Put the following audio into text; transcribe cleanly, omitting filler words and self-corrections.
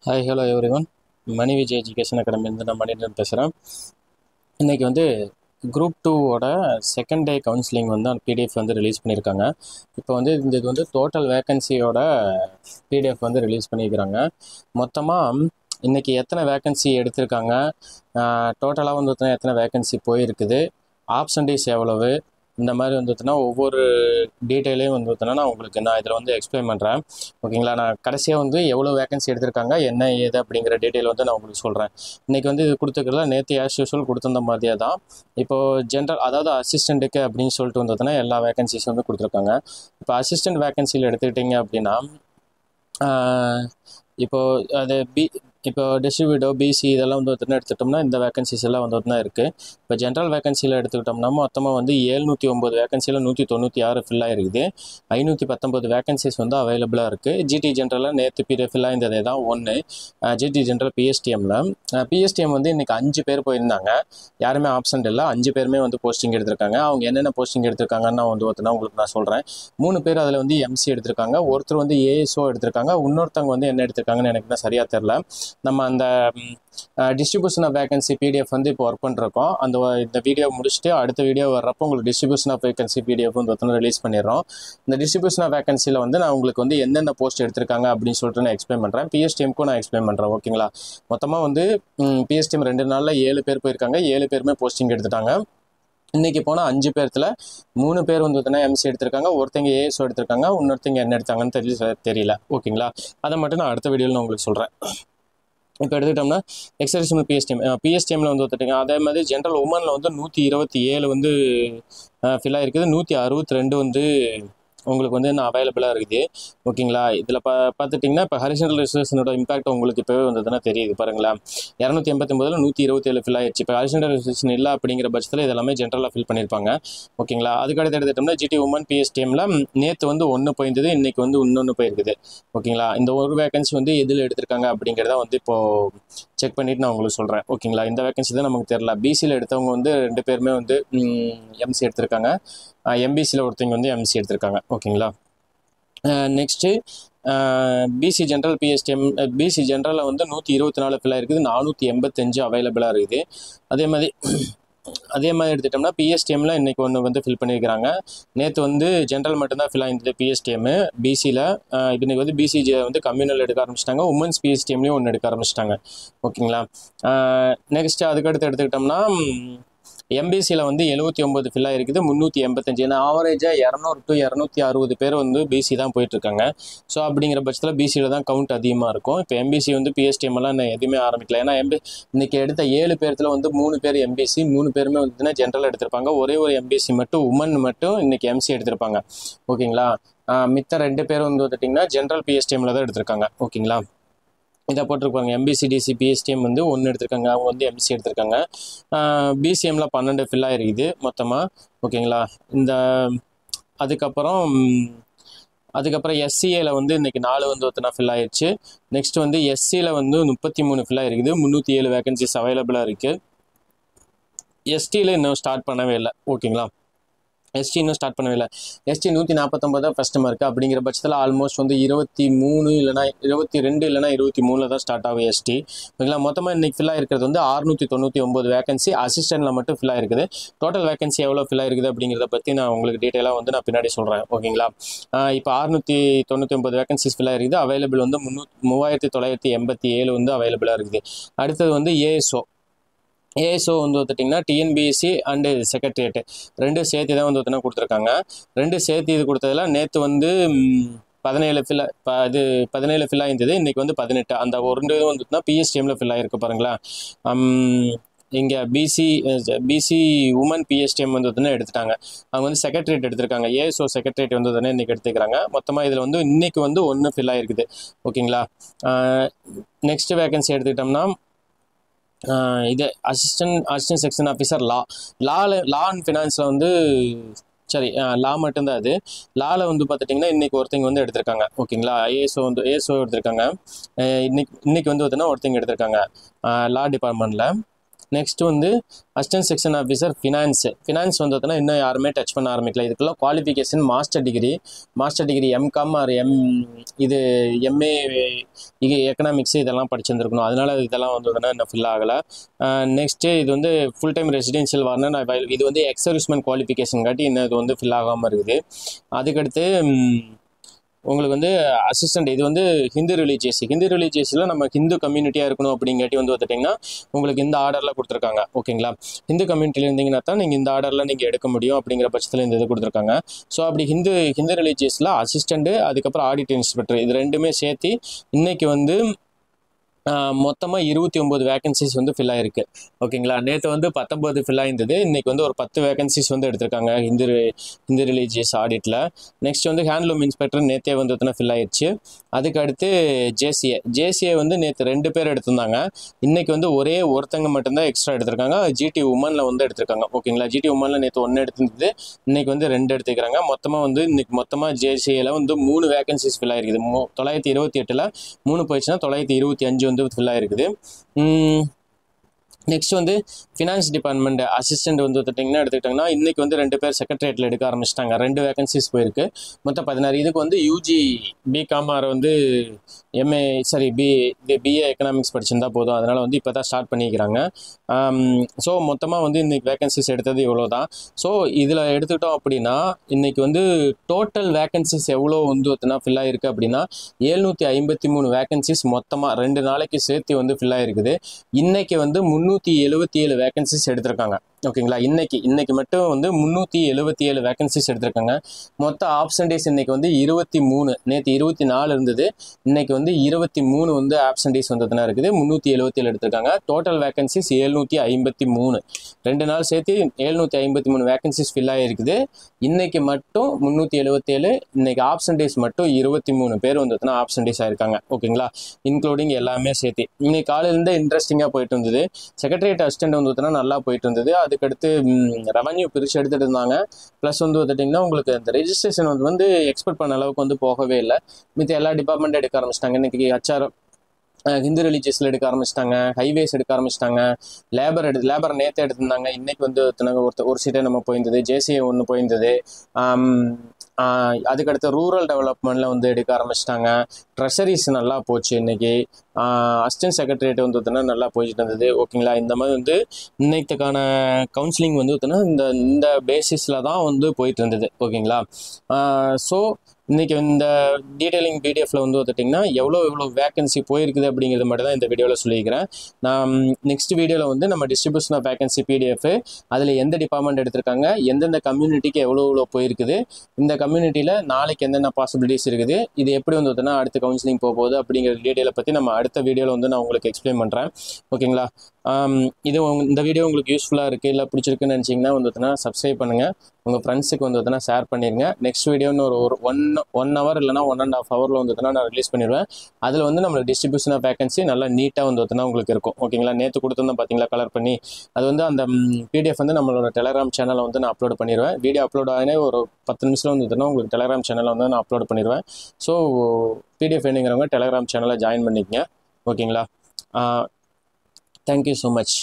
Hi hello everyone. Mani Vijay education அகாடமிலேருந்து நான் மணிடன் பேசுகிறேன். இன்றைக்கி வந்து குரூப் 2ஓட செகண்ட் டே கவுன்சிலிங் வந்து அந்த பிடிஎஃப் வந்து ரிலீஸ் பண்ணியிருக்காங்க. இப்போ வந்து இது வந்து டோட்டல் வேக்கன்சியோட பிடிஎஃப் வந்து ரிலீஸ் பண்ணியிருக்கிறாங்க. மொத்தமாக இன்றைக்கி எத்தனை வேக்கன்சி எடுத்திருக்காங்க, டோட்டலாக வந்து எத்தனை வேக்கன்சி போயிருக்குது, ஆப்சன்டேஜ் எவ்வளவு, இந்த மாதிரி வந்துட்டுனா ஒவ்வொரு டீட்டெயிலையும் வந்துட்டுனா நான் உங்களுக்கு இதில் வந்து எக்ஸ்பிளைன் பண்ணுறேன். ஓகேங்களா? நான் கடைசியாக வந்து எவ்வளோ வேகன்சி எடுத்திருக்காங்க, என்ன ஏது அப்படிங்கிற டீட்டெயில் வந்து நான் உங்களுக்கு சொல்கிறேன். இன்றைக்கி வந்து இது கொடுத்துக்கிறதுல நேற்று ஆஸ் யூஸ்வல் கொடுத்துருந்த மாதிரியே தான். இப்போது ஜென்ரல் அதாவது அசிஸ்டண்ட்டுக்கு அப்படின்னு சொல்லிட்டு வந்ததுன்னா எல்லா வேகன்சிஸ் வந்து கொடுத்துருக்காங்க. இப்போ அசிஸ்டண்ட் வேகன்சியில் எடுத்துக்கிட்டிங்க அப்படின்னா இப்போது அது இப்போ டிஸ்ட்ரிபியூட்டோ பிசி இதெல்லாம் வந்து எடுத்துக்கிட்டோம்னா இந்த வேகன்சிஸ் எல்லாம் வந்து இருக்குது. இப்போ ஜென்ரல் வேகன்சியில் எடுத்துக்கிட்டோம்னா மொத்தமாக வந்து 709 வேகன்சியில் 196 ஃபில் ஆகிருக்குது. 519 வேகன்சிஸ் வந்து அவைலபிளாக இருக்குது. ஜிடி ஜென்ரலில் நேற்று ஃபில் ஆயிருந்ததே தான் ஒன்று. ஜிடி ஜென்ரல் பிஎஸ்டிஎம் வந்து இன்றைக்கி 5 பேர் போயிருந்தாங்க. யாருமே ஆப்சண்ட் இல்லை. 5 பேருமே வந்து போஸ்டிங் எடுத்திருக்காங்க. அவங்க என்னென்ன போஸ்டிங் எடுத்திருக்காங்கன்னு நான் வந்து உங்களுக்கு நான் சொல்கிறேன். 3 பேர் அதில் வந்து எம்சி எடுத்திருக்காங்க, ஒருத்தர் வந்து ஏஎஸ்ஓ எடுத்திருக்காங்க, இன்னொருத்தவங்க வந்து என்ன எடுத்திருக்காங்கன்னு எனக்கு தான் சரியாக தெரில. நம்ம அந்த டிஸ்ட்ரிபியூஷன் ஆஃப் வேகன்சி பிடிஎஃப் வந்து இப்போ ஒர்க் பண்ணிருக்கோம். இந்த வீடியோ முடிச்சுட்டு அடுத்த வீடியோ வர்றப்போ உங்களுக்கு டிஸ்ட்ரிபியூஷன் ஆஃப் வேகன்சி பிடிஎஃப் வந்து ரிலீஸ் பண்ணிடுறோம். இந்த டிஸ்ட்ரிபியூஷன் ஆஃப் வேகன்சியில் வந்து நான் உங்களுக்கு வந்து எந்தெந்த போஸ்ட் எடுத்திருக்காங்க அப்படின்னு சொல்லிட்டு நான் எக்ஸ்பிளைன் பண்ணுறேன். பிஎஸ்டிஎம்க்கும் நான் எக்ஸ்பிளைன் பண்ணுறேன். ஓகேங்களா? மொத்தமாக வந்து பிஎஸ்டிஎம் 2 நாளில் 7 பேர் போயிருக்காங்க. 7 பேருமே போஸ்டிங் எடுத்துட்டாங்க. இன்றைக்கி போனால் 5 பேர்த்தில் 3 பேர் வந்து எம்சி எடுத்திருக்காங்க, ஒருத்தங்க ஏஎஸ்ஓ எடுத்திருக்காங்க, இன்னொருத்தங்க என்ன எடுத்தாங்கன்னு தெரியல. ஓகேங்களா? அதை மட்டும் நான் அடுத்த வீடியோவில் நான் உங்களுக்கு சொல்கிறேன். இப்போ எடுத்துக்கிட்டோம்னா எக்ஸர்சைஸ் பிஎஸ்டிஎம்மில் வந்து வந்துட்டுங்க. அதே மாதிரி ஜென்ரல் உமனில் வந்து 127 வந்து ஃபில் ஆகிருக்குது. 162 வந்து உங்களுக்கு வந்து இன்னும் அவைலபிளாக இருக்குது. ஓகேங்களா? இதில் பார்த்துட்டிங்கன்னா இப்போ ஹரிசாண்டல் ரிசர்வேஷனோட இம்பாக்ட் உங்களுக்கு இப்போவே வந்ததுன்னா தெரியுது பாருங்களேன். 289 127 ஃபில் ஆயிடுச்சு. இப்போ ஹரிசாண்டல் ரிசர்வேஷன் இல்லை அப்படிங்கிற பட்சத்தில் இதெல்லாமே ஜென்ரலாக ஃபில் பண்ணியிருப்பாங்க. ஓகேங்களா? அதுக்கடுத்து எடுத்துட்டோம்னா ஜிடி உமன் பிஎஸ்டிஎம்மில் நேற்று வந்து 1 போயிருந்தது, இன்றைக்கி வந்து இன்னொன்று போயிருக்குது. ஓகேங்களா? இந்த ஒரு வேகன்சி வந்து எதில் எடுத்திருக்காங்க அப்படிங்கிறத வந்து இப்போது செக் பண்ணிவிட்டு நான் உங்களுக்கு சொல்கிறேன். ஓகேங்களா? இந்த வேகன்சி தான் நமக்கு தெரில. பிசியில் எடுத்தவங்க வந்து 2 பேருமே வந்து எம்சி எடுத்திருக்காங்க. எம்பிசியில் ஒருத்தவங்க வந்து எம்சி எடுத்திருக்காங்க. ஓகேங்களா? Next BC general PSTM BC ஜென்ரலில் வந்து 124 ஃபில் ஆகிருக்குது. 485 அவைலபிளாக இருக்குது. அதே மாதிரி எடுத்துட்டோம்னா பிஎஸ்டிஎம்மில் இன்றைக்கி ஒன்று வந்து ஃபில் பண்ணியிருக்கிறாங்க. நேற்று வந்து ஜென்ரல் மட்டும்தான் ஃபில் ஆகிருந்தது பிஎஸ்டிஎம்மு. பிசியில் இன்றைக்கி வந்து பிசி வந்து கம்யூனல் எடுக்க ஆரம்பிச்சிட்டாங்க. உமன்ஸ் பிஎஸ்டிஎம்லேயும் ஒன்று எடுக்க ஆரம்பிச்சிட்டாங்க. ஓகேங்களா? நெக்ஸ்ட்டு அதுக்கடுத்து எடுத்துக்கிட்டோம்னா எம்பிசியில் வந்து 79 ஃபில் ஆகிருக்குது. 385 ஏன்னா ஆவரேஜாக 200 to 260 பேர் வந்து பிசி தான் போயிட்டுருக்காங்க. ஸோ அப்படிங்கிற பட்சத்தில் பிசியில் தான் கவுண்ட் அதிகமாக இருக்கும். இப்போ எம்பிசி வந்து பிஎஸ்டிஎம்மெல்லாம் நான் எதுவுமே ஆரம்பிக்கல. ஏன்னா இன்றைக்கி எடுத்த 7 பேர்த்தில் வந்து 3 பேர் எம்பிசி, 3 பேருமே வந்துன்னா ஜென்ரல் எடுத்திருப்பாங்க. ஒரே ஒரு எம்பிசி மட்டும் உமன் மட்டும் இன்றைக்கி எம்சி எடுத்திருப்பாங்க. ஓகேங்களா? மித்த 2 பேர் வந்து வந்துட்டிங்கன்னா ஜென்ரல் பிஎஸ்டிஎம்மில் தான் எடுத்திருக்காங்க. ஓகேங்களா? இதை போட்டிருப்பாங்க. எம்பிசிடிசி பிஎஸ்டிஎம் வந்து 1 எடுத்திருக்காங்க, அவங்க வந்து எம்சி எடுத்திருக்காங்க. பிசிஎம்மில் 12 ஃபில் ஆகிருக்குது மொத்தமாக. ஓகேங்களா? அதுக்கப்புறம் எஸ்சிஏல வந்து இன்றைக்கி 4 வந்து ஃபில் ஆயிடுச்சு. நெக்ஸ்ட் வந்து எஸ்சியில் வந்து 33 ஃபில் ஆகிருக்குது. 307 வேகன்சிஸ் அவைலபிளாக இருக்குது. எஸ்டியில் இன்னும் ஸ்டார்ட் பண்ணவே இல்லை. ஓகேங்களா? எஸ்டி இன்னும் ஸ்டார்ட் பண்ணவே இல்லை. எஸ்டி 149 தான் ஃபஸ்ட் மார்க். அப்படிங்கிற பட்சத்தில் ஆல்மோஸ்ட் வந்து 23 இல்லைனா 22 இல்லைனா 23 தான் ஸ்டார்ட் ஆகும் எஸ்டி. ஓகேங்களா? மொத்தமாக இன்றைக்கி ஃபில் ஆகிருக்கிறது வந்து 699 வேகன்சி அசிஸ்டண்ட்டில் மட்டும் ஃபில் ஆகிருக்குது. டோட்டல் வேகன்சி எவ்வளோ ஃபில் ஆகிருக்குது அப்படிங்கிறத பற்றி நான் உங்களுக்கு டீட்டெயிலாக வந்து நான் பின்னாடி சொல்கிறேன். ஓகேங்களா? இப்போ 699 வேகன்சிஸ் ஃபில் ஆகிருக்குது. அவைலபிள் வந்து 3987 வந்து அவைலபிளாக இருக்குது. அடுத்தது வந்து ஏஎஸ்ஓ வந்து வந்துட்டிங்கன்னா டிஎன்பிஎஸ்சி அண்டு செக்ரட்டரியேட்டு 2 சேர்த்து தான் வந்து கொடுத்துருக்காங்க. 2 சேர்த்து இது கொடுத்ததில் நேற்று வந்து 17 ஃபில் ஆகிருந்தது. இன்றைக்கி வந்து 18. அந்த ஒரு வந்துட்டுனா பிஎஸ்டிஎம்மில் ஃபில் ஆகிருக்கு பாருங்களேன். இங்கே பிசி உமன் பிஎஸ்டிஎம் வந்து எடுத்துட்டாங்க. அவங்க வந்து செக்ரட்டரியேட் எடுத்திருக்காங்க. ஏஎஸ்ஓ செக்ரட்டரியேட் வந்து இன்றைக்கி எடுத்துக்கிறாங்க. மொத்தமாக இதில் வந்து இன்றைக்கி வந்து 1 ஃபில் ஆகிருக்குது. ஓகேங்களா? நெக்ஸ்ட் வேகன்சி எடுத்துக்கிட்டோம்னா இது assistant section officer law and ஃபினான்ஸில் வந்து லா மட்டும்தான். அது லாவில் வந்து பார்த்துட்டிங்கன்னா இன்றைக்கி ஒருத்தங்க வந்து எடுத்திருக்காங்க. ஓகேங்களா? ஏஎஸ்ஓ எடுத்திருக்காங்க. இன்னைக்கு வந்து ஒருத்தங்க எடுத்திருக்காங்க லா டிபார்ட்மெண்ட்டில். நெக்ஸ்ட் வந்து அசிஸ்டன்ட் செக்ஷன் ஆஃபீஸர் ஃபினான்ஸ் வந்து இன்னும் யாருமே டச் பண்ண ஆரம்பிக்கல. இதுக்கெல்லாம் qualification master degree MCom or இது எம்ஏ எக்கனாமிக்ஸ் இதெல்லாம் படிச்சிருந்துருக்கணும். அதனால இதெல்லாம் வந்து இன்னும் ஃபில் ஆகலை. நெக்ஸ்ட்டு இது வந்து ஃபுல் டைம் ரெசிடென்ஷியல் வார்னர் இது வந்து எக்ஸர்விஸ்மெண்ட் குவாலிஃபிகேஷன் காட்டி இன்னும் இது வந்து ஃபில் ஆகாமல் இருக்குது. அதுக்கடுத்து உங்களுக்கு வந்து அசிஸ்டண்ட் இது வந்து ஹிந்து ரிலீஜியஸில் நம்ம ஹிந்து கம்யூனிட்டியாக இருக்கணும் அப்படிங்காட்டி வந்து பார்த்துட்டிங்கன்னா உங்களுக்கு இந்த ஆர்டரில் கொடுத்துருக்காங்க. ஓகேங்களா, ஹிந்து கம்யூனிட்டியில் இருந்தீங்கன்னா தான் நீங்கள் இந்த ஆர்டரில் நீங்கள் எடுக்க முடியும் அப்படிங்கிற பட்சத்தில் இந்த இது கொடுத்துருக்காங்க. ஸோ அப்படி ஹிந்து ரிலீஜியஸில் அசிஸ்டண்ட்டு அதுக்கப்புறம் ஆடிட் இன்ஸ்பெக்டர் இது ரெண்டுமே சேர்த்து இன்றைக்கி வந்து மொத்தமாக 29 வேகன்சிஸ் வந்து ஃபில் ஆகிருக்கு. ஓகேங்களா, நேற்று வந்து 19 ஃபில் ஆகிருந்தது. இன்றைக்கி வந்து ஒரு 10 வேகன்சிஸ் வந்து எடுத்திருக்காங்க ஹிந்து ரிலீஜியஸ் ஆடிட்டில். நெக்ஸ்ட் வந்து ஹேண்ட்லூம் இன்ஸ்பெக்டர் நேற்றே வந்து ஃபில் ஆயிடுச்சு. அதுக்கு அடுத்து ஜேசிஏ வந்து நேற்று 2 பேர் எடுத்திருந்தாங்க. இன்றைக்கி வந்து ஒரே ஒருத்தங்க மட்டும்தான் எக்ஸ்ட்ரா எடுத்திருக்காங்க. ஜிடி உமனில் வந்து எடுத்திருக்காங்க. ஓகேங்களா, ஜிடி உமனில் நேற்று 1 எடுத்திருந்தது, இன்றைக்கி வந்து 2 எடுத்துக்கிறாங்க. மொத்தமாக வந்து இன்றைக்கி ஜேசிஏல வந்து 3 வேகன்சிஸ் ஃபில் ஆகிருக்குது. 928ல் 3 போயிடுச்சுன்னா 925 வந்து ஃபில் ஆகிருக்குது. நெக்ஸ்ட் வந்து ஃபினான்ஸ் டிபார்ட்மெண்ட் அசிஸ்டண்ட் வந்து எடுத்துக்கிட்டிங்கன்னா இன்றைக்கி வந்து 2 பேர் செக்ரட்டரியேட்டில் எடுக்க ஆரம்பிச்சிட்டாங்க. 2 வேகன்சிஸ் போயிருக்கு, மொத்தம் 16. இதுக்கு வந்து யூஜி பிகாம் ஆர் வந்து பிஏ எக்கனாமிக்ஸ் படிச்சிருந்தா போதும். அதனால் வந்து இப்போ தான் ஸ்டார்ட் பண்ணிக்கிறாங்க. ஸோ மொத்தமாக வந்து இன்றைக்கி வேகன்சிஸ் எடுத்தது இவ்வளோ தான். ஸோ இதில் எடுத்துக்கிட்டோம் அப்படின்னா இன்றைக்கி வந்து டோட்டல் வேகன்சிஸ் எவ்வளோ வந்து ஃபில் ஆகிருக்கு அப்படின்னா 753 வேகன்சிஸ் மொத்தமாக 2 நாளைக்கு சேர்த்து வந்து ஃபில் ஆகிருக்குது. இன்றைக்கி வந்து 377 வேகன்சிஸ் எடுத்திருக்காங்க. ஓகேங்களா, இன்னைக்கு மட்டும் வந்து 377 வேகன்சிஸ் எடுத்திருக்காங்க. மொத்த ஆப்சன்டேஸ் இன்னைக்கு வந்து 23. நேற்று 24 இருந்தது, இன்னைக்கு வந்து 23 வந்து ஆப்சன்டேஸ் வந்து இருக்குது. 377 எடுத்திருக்காங்க. Total vacancies 753. 2 நாள் சேர்த்து 753 வேகன்சிஸ் ஃபில் ஆகிருக்குது. இன்னைக்கு மட்டும் 377. இன்னைக்கு ஆப்சன்டேஸ் மட்டும் 23 பேர் வந்து ஆப்சன்டேஸ் ஆயிருக்காங்க. ஓகேங்களா, இன்க்ளூடிங் எல்லாமே சேர்த்து. இன்னைக்கு காலையிலேருந்து இன்ட்ரெஸ்டிங்காக போயிட்டு இருந்தது. செக்ரட்டரியேட் அசிஸ்டன்ட் வந்து நல்லா போயிட்டு இருந்தது. அதுக்கடுத்து ரெவன்யூ பிரித்து எடுத்துகிட்டு இருந்தாங்க. ப்ளஸ் வந்து பார்த்துட்டிங்கன்னா உங்களுக்கு அந்த ரெஜிஸ்ட்ரேஷன் வந்து எக்ஸ்பெக்ட் பண்ண அளவுக்கு வந்து போகவே இல்லை. மித்த எல்லா டிபார்ட்மெண்ட் எடுக்க ஆரம்பிச்சிட்டாங்க. இன்றைக்கி ஹெச்ஆர் ஹிந்து ரிலீஜியஸில் எடுக்க ஆரம்பிச்சிட்டாங்க, ஹைவேஸ் எடுக்க ஆரம்பிச்சிட்டாங்க, லேபர் நேற்று எடுத்திருந்தாங்க. இன்றைக்கி வந்து ஒரு சீட்டே நம்ம போயிருந்தது, ஜேசிஏ ஒன்று போயிருந்தது. அதுக்கடுத்து ரூரல் டெவலப்மெண்ட்டில் வந்து எடுக்க ஆரம்பிச்சிட்டாங்க. ட்ரெஷரிஸ் நல்லா போச்சு. இன்றைக்கி அசிஸ்டன்ட் செக்ரட்டரியேட் வந்து நல்லா போயிட்டு இருந்தது. ஓகேங்களா, இந்த மாதிரி வந்து இன்னைக்கான கவுன்சிலிங் வந்து இந்த பேசிஸில் தான் வந்து போயிட்டு இருந்தது. ஓகேங்களா, ஸோ இன்றைக்கி இந்த டீட்டெயிலிங் பிடிஎஃப்ல வந்து பார்த்துட்டிங்கன்னா எவ்வளோ வேகன்சி போயிருக்குது அப்படிங்கிறது மட்டும் தான் இந்த வீடியோவில் சொல்லியிருக்கிறேன். நான் நெக்ஸ்ட் வீடியோவில் வந்து நம்ம டிஸ்ட்ரிபியூஷன் ஆஃப் வேகன்சி பிடிஎஃப் அதில் எந்த டிபார்ட்மெண்ட் எடுத்திருக்காங்க, எந்தெந்த கம்யூனிட்டிக்கு எவ்வளோ போயிருக்குது, இந்த கம்யூனிட்டியில் நாளைக்கு என்னென்ன பாசிபிலிட்டிஸ் இருக்குது, இது எப்படி வந்து அடுத்த கவுன்சிலிங் போகுது அப்படிங்கிற டீட்டெயிலை பற்றி நம்ம அடுத்த வீடியோவில் வந்து நான் உங்களுக்கு எக்ஸ்பிளைன் பண்ணுறேன். ஓகேங்களா, இந்த வீடியோ உங்களுக்கு யூஸ்ஃபுல்லாக இருக்குது இல்லை பிடிச்சிருக்குன்னு நினச்சிங்கன்னா வந்து சப்ஸ்கிரைப் பண்ணுங்கள், உங்கள் ஃப்ரெண்ட்ஸுக்கு வந்து ஷேர் பண்ணிடுங்க. நெக்ஸ்ட் வீடியோன்னு ஒரு ஒன் ஹவர் இல்லைனா 1.5 ஹவரில் வந்து நான் ரிலீஸ் பண்ணிடுவேன். அதில் வந்து நம்மளுக்கு டிஸ்ட்ரிபியூஷன் ஆஃப் வேகன்சி நல்லா நீட்டாக வந்து உங்களுக்கு இருக்கும். ஓகேங்களா, நேற்று கொடுத்துருந்தோம் பார்த்தீங்களா கலர் பண்ணி, அது வந்து அந்த பிடிஎஃப் வந்து நம்மளோட டெலகிராம் சேனலில் வந்து நான் அப்லோட் பண்ணிடுவேன். வீடியோ அப்லோட் ஆகினே ஒரு 10 நிமிஷத்தில் வந்து உங்களுக்கு டெலகிராம் சேனலில் வந்து நான் அப்லோட் பண்ணிடுவேன். ஸோ பிடிஎஃப் வேணுங்கிறவங்க டெலகிராம் சேனலை ஜாயின் பண்ணிக்கங்க. ஓகேங்களா, தேங்க்யூ ஸோ மச்.